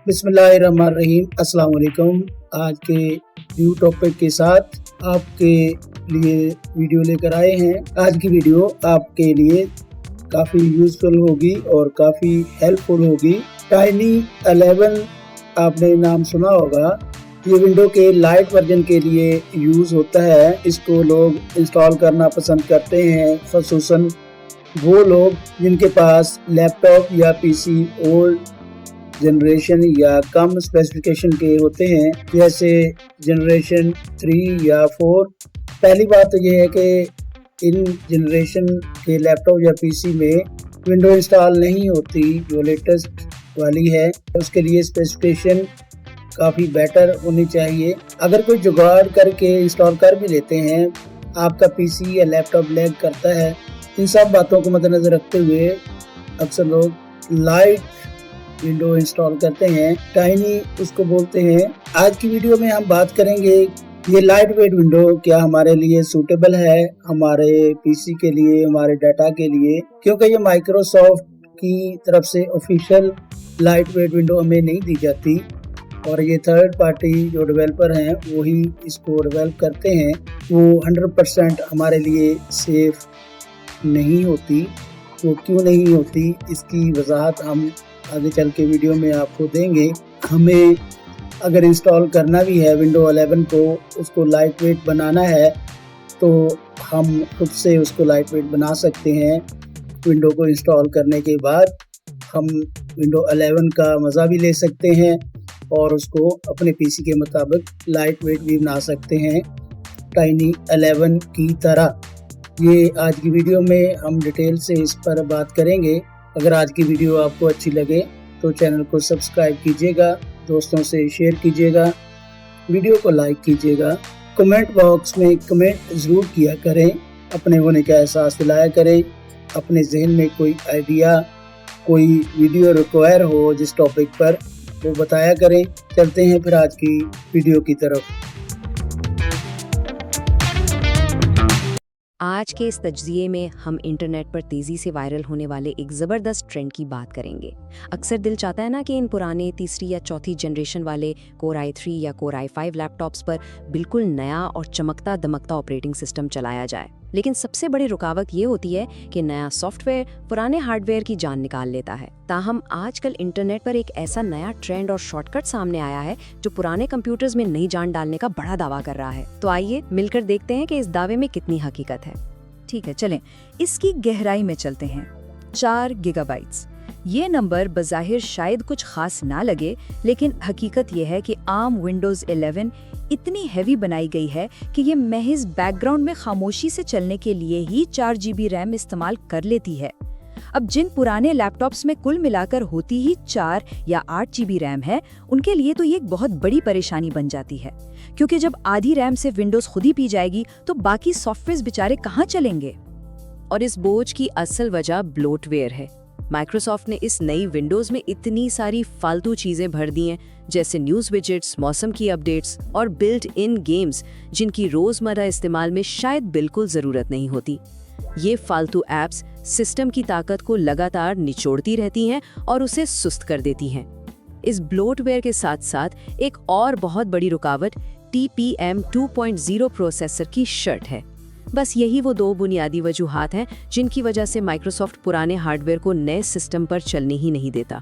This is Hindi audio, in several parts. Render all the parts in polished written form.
बिस्मिल्लाहिर्रहमानिर्रहीम। अस्सलाम वालेकुम। आज के न्यू टॉपिक के साथ आपके लिए वीडियो लेकर आए हैं। आज की वीडियो आपके लिए काफ़ी यूज़फुल होगी और काफ़ी हेल्पफुल होगी। टाइनी 11 आपने नाम सुना होगा। ये विंडो के लाइट वर्जन के लिए यूज़ होता है। इसको लोग इंस्टॉल करना पसंद करते हैं, ख़ुसूसन वो लोग जिनके पास लैपटॉप या पीसी ओल्ड जनरेशन या कम स्पेसिफिकेशन के होते हैं, जैसे जनरेशन 3 या 4। पहली बात तो ये है कि इन जनरेशन के लैपटॉप या पीसी में विंडो इंस्टॉल नहीं होती जो लेटेस्ट वाली है। उसके लिए स्पेसिफिकेशन काफ़ी बेटर होनी चाहिए। अगर कोई जुगाड़ करके इंस्टॉल कर भी लेते हैं, आपका पीसी या लैपटॉप लैग करता है। इन सब बातों को मद्देनज़र रखते हुए अक्सर लोग लाइट विंडो इंस्टॉल करते हैं, टाइनी उसको बोलते हैं। आज की वीडियो में हम बात करेंगे ये लाइट वेट विंडो क्या हमारे लिए सूटेबल है, हमारे पीसी के लिए, हमारे डाटा के लिए, क्योंकि ये माइक्रोसॉफ्ट की तरफ से ऑफिशियल लाइट वेट विंडो हमें नहीं दी जाती और ये थर्ड पार्टी जो डेवलपर हैं वही इसको डेवलप करते हैं। वो 100% हमारे लिए सेफ नहीं होती। वो क्यों नहीं होती, इसकी वजाहत हम आगे चल के वीडियो में आपको देंगे। हमें अगर इंस्टॉल करना भी है विंडो 11 को, उसको लाइट वेट बनाना है तो हम खुद से उसको लाइट वेट बना सकते हैं। विंडो को इंस्टॉल करने के बाद हम विंडो 11 का मज़ा भी ले सकते हैं और उसको अपने पीसी के मुताबिक लाइट वेट भी बना सकते हैं, टाइनी 11 की तरह। ये आज की वीडियो में हम डिटेल से इस पर बात करेंगे। अगर आज की वीडियो आपको अच्छी लगे तो चैनल को सब्सक्राइब कीजिएगा, दोस्तों से शेयर कीजिएगा, वीडियो को लाइक कीजिएगा, कमेंट बॉक्स में कमेंट ज़रूर किया करें, अपने होने का एहसास दिलाया करें। अपने जहन में कोई आइडिया, कोई वीडियो रिक्वायर हो जिस टॉपिक पर, वो बताया करें। चलते हैं फिर आज की वीडियो की तरफ। आज के इस तज्ज़िये में हम इंटरनेट पर तेज़ी से वायरल होने वाले एक ज़बरदस्त ट्रेंड की बात करेंगे। अक्सर दिल चाहता है ना कि इन पुराने तीसरी या चौथी जनरेशन वाले Core i3 या Core i5 लैपटॉप्स पर बिल्कुल नया और चमकता दमकता ऑपरेटिंग सिस्टम चलाया जाए, लेकिन सबसे बड़ी रुकावट ये होती है कि नया सॉफ्टवेयर पुराने हार्डवेयर की जान निकाल लेता है। ताहम आजकल इंटरनेट पर एक ऐसा नया ट्रेंड और शॉर्टकट सामने आया है जो पुराने कंप्यूटर्स में नई जान डालने का बड़ा दावा कर रहा है। तो आइए मिलकर देखते हैं कि इस दावे में कितनी हकीकत है। ठीक है, चलें इसकी गहराई में चलते हैं। 4 गीगाबाइट्स, ये नंबर बज़ाहिर शायद कुछ खास ना लगे, लेकिन हकीकत यह है कि आम विंडोज़ 11 इतनी हैवी बनाई गई है कि ये महज बैकग्राउंड में खामोशी से चलने के लिए ही 4 GB रैम इस्तेमाल कर लेती है। अब जिन पुराने लैपटॉप्स में कुल मिलाकर होती ही 4 या 8 GB रैम है, उनके लिए तो ये एक बहुत बड़ी परेशानी बन जाती है, क्योंकि जब आधी रैम से विंडोज़ खुद ही पी जाएगी तो बाकी सॉफ्टवेयर बेचारे कहाँ चलेंगे। और इस बोझ की असल वजह ब्लोटवेयर है। माइक्रोसॉफ्ट ने इस नई विंडोज़ में इतनी सारी फालतू चीज़ें भर दी हैं, जैसे न्यूज़ विजेट्स, मौसम की अपडेट्स और बिल्ट इन गेम्स, जिनकी रोज़मर्रा इस्तेमाल में शायद बिल्कुल ज़रूरत नहीं होती। ये फालतू ऐप्स सिस्टम की ताकत को लगातार निचोड़ती रहती हैं और उसे सुस्त कर देती हैं। इस ब्लोटवेयर के साथ साथ एक और बहुत बड़ी रुकावट TPM 2.0 प्रोसेसर की शर्ट है। बस यही वो 2 बुनियादी वजूहात हैं जिनकी वजह से माइक्रोसॉफ्ट पुराने हार्डवेयर को नए सिस्टम पर चलने ही नहीं देता।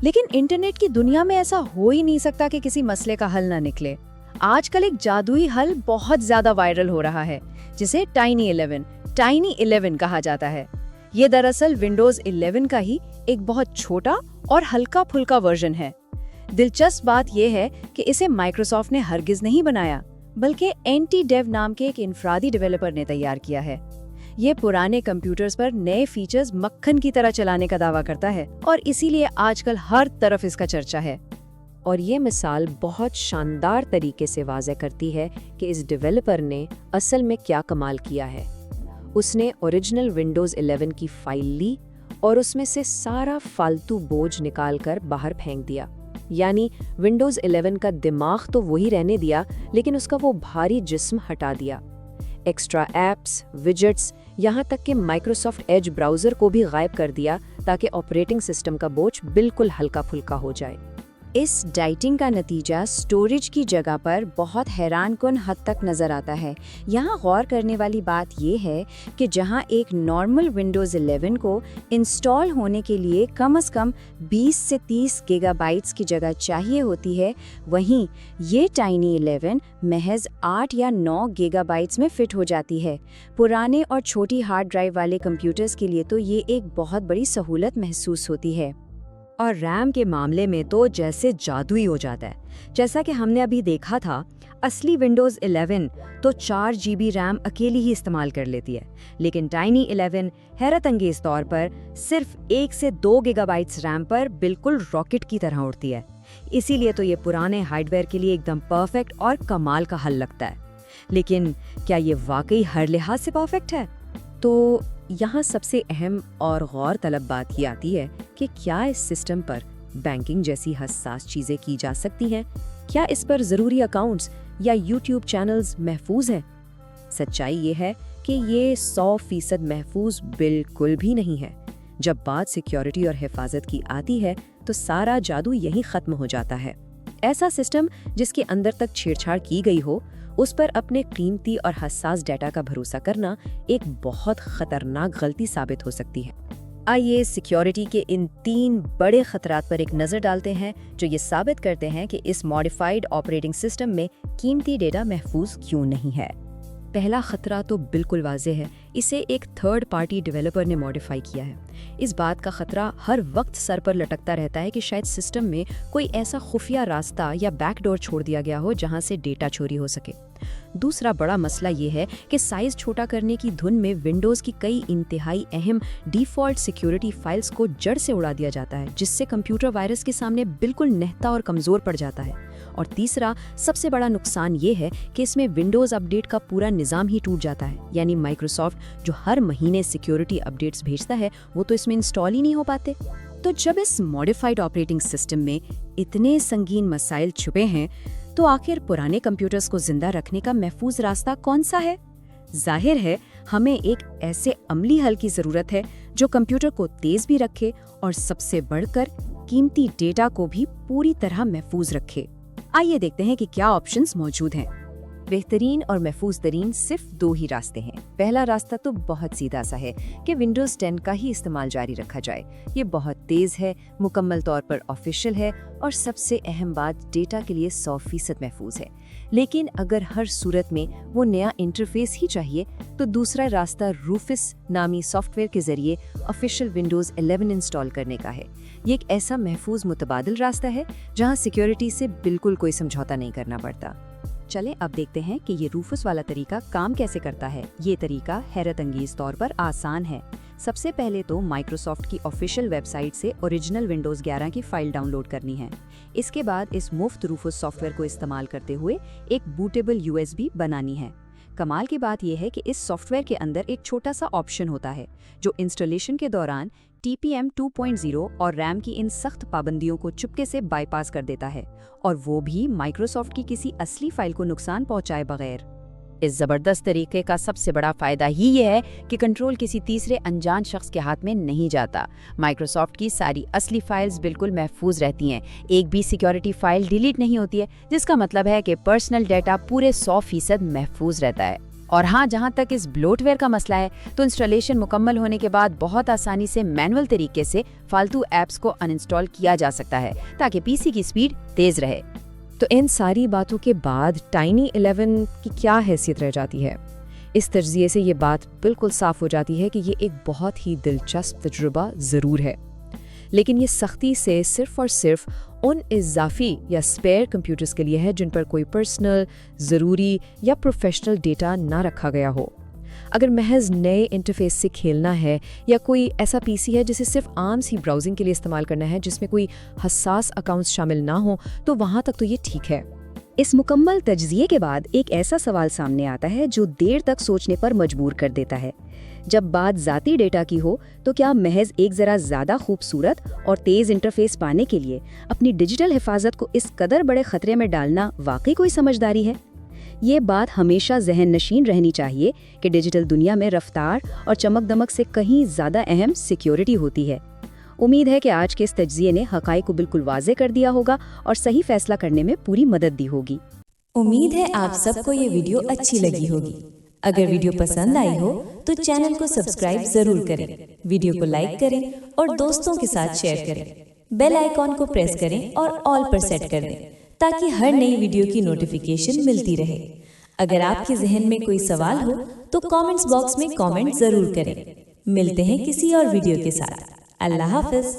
लेकिन इंटरनेट की दुनिया में ऐसा हो ही नहीं सकता कि किसी मसले का हल ना निकले। आजकल एक जादुई हल बहुत ज्यादा वायरल हो रहा है, जिसे टाइनी 11 कहा जाता है। ये दरअसल विंडोज 11 का ही एक बहुत छोटा और हल्का फुल्का वर्जन है। दिलचस्प बात यह है कि इसे माइक्रोसॉफ्ट ने हरगिज नहीं बनाया, बल्कि एंटी-डेव नाम के एक इनफरादी डेवलपर ने तैयार किया है। ये पुराने कंप्यूटर्स पर नए फीचर्स मक्खन की तरह चलाने का दावा करता है और इसीलिए आजकल हर तरफ इसका चर्चा है। और ये मिसाल बहुत शानदार तरीके से वाज़ेह करती है कि इस डेवलपर ने असल में क्या कमाल किया है। उसने ओरिजिनल विंडोज़ 11 की फाइल ली और उसमें से सारा फालतू बोझ निकाल कर बाहर फेंक दिया। यानी विंडोज़ 11 का दिमाग तो वही रहने दिया, लेकिन उसका वो भारी जिस्म हटा दिया। एक्स्ट्रा ऐप्स, विजेट्स, यहाँ तक कि माइक्रोसॉफ्ट एज ब्राउज़र को भी गायब कर दिया ताकि ऑपरेटिंग सिस्टम का बोझ बिल्कुल हल्का फुल्का हो जाए। इस डाइटिंग का नतीजा स्टोरेज की जगह पर बहुत हैरानकुन हद तक नजर आता है। यहाँ गौर करने वाली बात ये है कि जहाँ एक नॉर्मल विंडोज़ 11 को इंस्टॉल होने के लिए कम से कम 20 से 30 गीगाबाइट्स की जगह चाहिए होती है, वहीं ये टाइनी 11 महज 8 या 9 गीगाबाइट्स में फिट हो जाती है। पुराने और छोटी हार्ड ड्राइव वाले कंप्यूटर्स के लिए तो ये एक बहुत बड़ी सहूलत महसूस होती है। और रैम के मामले में तो जैसे जादू ही हो जाता है। जैसा कि हमने अभी देखा था, असली विंडोज़ 11 तो 4 GB रैम अकेली ही इस्तेमाल कर लेती है, लेकिन टाइनी 11 हैरत अंगेज तौर पर सिर्फ 1 से 2 गीगाबाइट्स रैम पर बिल्कुल रॉकेट की तरह उड़ती है। इसीलिए तो ये पुराने हार्डवेयर के लिए एकदम परफेक्ट और कमाल का हल लगता है। लेकिन क्या ये वाकई हर लिहाज से परफेक्ट है? तो यहाँ सबसे अहम और गौर तलब बात ये आती है कि क्या इस सिस्टम पर बैंकिंग जैसी हसास चीज़ें की जा सकती हैं? क्या इस पर ज़रूरी अकाउंट्स या यूट्यूब चैनल्स महफूज हैं? सच्चाई ये है कि ये 100% महफूज बिल्कुल भी नहीं है। जब बात सिक्योरिटी और हिफाजत की आती है तो सारा जादू यहीं ख़त्म हो जाता है। ऐसा सिस्टम जिसके अंदर तक छेड़छाड़ की गई हो, उस पर अपने कीमती और हसास डेटा का भरोसा करना एक बहुत खतरनाक गलती साबित हो सकती है। आइए सिक्योरिटी के इन 3 बड़े खतरात पर एक नज़र डालते हैं जो ये साबित करते हैं कि इस मॉडिफाइड ऑपरेटिंग सिस्टम में कीमती डेटा महफूज क्यों नहीं है। पहला खतरा तो बिल्कुल वाज़ेह है, इसे एक थर्ड पार्टी डेवलपर ने मॉडिफाई किया है। इस बात का खतरा हर वक्त सर पर लटकता रहता है कि शायद सिस्टम में कोई ऐसा खुफिया रास्ता या बैकडोर छोड़ दिया गया हो जहां से डेटा चोरी हो सके। दूसरा बड़ा मसला ये है कि साइज छोटा करने की धुन में विंडोज़ की कई इंतहाई अहम डिफ़ॉल्ट सिक्योरिटी फाइल्स को जड़ से उड़ा दिया जाता है, जिससे कंप्यूटर वायरस के सामने बिल्कुल नहता और कमज़ोर पड़ जाता है। और तीसरा सबसे बड़ा नुकसान ये है कि इसमें विंडोज़ अपडेट का पूरा निज़ाम ही टूट जाता है, यानी माइक्रोसॉफ्ट जो हर महीने सिक्योरिटी अपडेट्स भेजता है वो तो इसमें इंस्टॉल ही नहीं हो पाते। तो जब इस मॉडिफाइड ऑपरेटिंग सिस्टम में इतने संगीन मसाइल छुपे हैं, तो आखिर पुराने कंप्यूटर्स को जिंदा रखने का महफूज रास्ता कौन सा है? जाहिर है हमें एक ऐसे अमली हल की ज़रूरत है जो कंप्यूटर को तेज़ भी रखे और सबसे बढ़कर कीमती डेटा को भी पूरी तरह महफूज रखे। आइए देखते हैं कि क्या ऑप्शंस मौजूद हैं। बेहतरीन और महफूज तरीन सिर्फ 2 ही रास्ते हैं। पहला रास्ता तो बहुत सीधा सा है कि विंडोज़ 10 का ही इस्तेमाल जारी रखा जाए। ये बहुत तेज़ है, मुकम्मल तौर पर ऑफिशियल है और सबसे अहम बात, डेटा के लिए 100% महफूज है। लेकिन अगर हर सूरत में वो नया इंटरफेस ही चाहिए तो दूसरा रास्ता रूफिस नामी सॉफ्टवेयर के जरिए ऑफिशियल विंडोज़ 11 इंस्टॉल करने का है। ये एक ऐसा महफूज मुतबादिल रास्ता है जहाँ सिक्योरिटी से बिल्कुल कोई समझौता नहीं करना पड़ता। चलें अब देखते हैं कि ये रूफस वाला तरीका काम कैसे करता है। ये तरीका हैरत अंगेज तौर पर आसान है। सबसे पहले तो माइक्रोसॉफ्ट की ऑफिशियल वेबसाइट से ओरिजिनल विंडोज़ 11 की फाइल डाउनलोड करनी है। इसके बाद इस मुफ्त रूफस सॉफ्टवेयर को इस्तेमाल करते हुए एक बूटेबल USB बनानी है। कमाल की बात यह है कि इस सॉफ्टवेयर के अंदर एक छोटा सा ऑप्शन होता है जो इंस्टॉलेशन के दौरान TPM 2.0 और रैम की इन सख्त पाबंदियों को चुपके से बाईपास कर देता है, और वो भी माइक्रोसॉफ्ट की किसी असली फाइल को नुकसान पहुंचाए बगैर। इस जबरदस्त तरीके का सबसे बड़ा फायदा ही ये है कि कंट्रोल किसी तीसरे अनजान शख्स के हाथ में नहीं जाता। माइक्रोसॉफ्ट की सारी असली फाइल्स बिल्कुल महफूज रहती हैं, एक भी सिक्योरिटी फाइल डिलीट नहीं होती है, जिसका मतलब है कि पर्सनल डेटा पूरे 100% महफूज रहता है। और हाँ, जहाँ तक इस ब्लोटवेयर का मसला है, तो इंस्टॉलेशन मुकम्मल होने के बाद बहुत आसानी से मैनुअल तरीके से फालतू ऐप्स को अनइंस्टॉल किया जा सकता है ताकि PC की स्पीड तेज रहे। तो इन सारी बातों के बाद टाइनी 11 की क्या हैसियत रह जाती है? इस तर्जिए से ये बात बिल्कुल साफ हो जाती है कि ये एक बहुत ही दिलचस्प तजुर्बा ज़रूर है, लेकिन ये सख्ती से सिर्फ और सिर्फ उन इजाफी या स्पेयर कंप्यूटर्स के लिए है जिन पर कोई पर्सनल, ज़रूरी या प्रोफेशनल डेटा ना रखा गया हो। अगर महज नए इंटरफेस से खेलना है या कोई ऐसा PC है जिसे सिर्फ आम सी ब्राउजिंग के लिए इस्तेमाल करना है जिसमें कोई हसास अकाउंट्स शामिल ना हो, तो वहाँ तक तो ये ठीक है। इस मुकम्मल तज्ज़िये के बाद एक ऐसा सवाल सामने आता है जो देर तक सोचने पर मजबूर कर देता है। जब बात ज़ाती डेटा की हो, तो क्या महज एक ज़रा ज़्यादा खूबसूरत और तेज़ इंटरफेस पाने के लिए अपनी डिजिटल हिफाजत को इस कदर बड़े खतरे में डालना वाकई कोई समझदारी है? ये बात हमेशा जहन नशीन रहनी चाहिए कि डिजिटल दुनिया में रफ्तार और चमक दमक से कहीं ज़्यादा अहम सिक्योरिटी होती है। उम्मीद है कि आज के इस तज्जिये ने हक़ाइक़ को बिल्कुल वाज़े कर दिया होगा और सही फैसला करने में पूरी मदद दी होगी। उम्मीद है आप सबको ये वीडियो अच्छी लगी होगी। अगर वीडियो पसंद आई हो तो चैनल को सब्सक्राइब जरूर करें, वीडियो को लाइक करें और दोस्तों के साथ शेयर करें। बेल आइकॉन को प्रेस करें और ऑल पर सेट कर दें ताकि हर नई वीडियो की नोटिफिकेशन मिलती रहे। अगर आपके जहन में कोई सवाल हो तो कमेंट्स बॉक्स में कमेंट जरूर करें। मिलते हैं किसी और वीडियो के साथ। अल्लाह हाफ़िज़।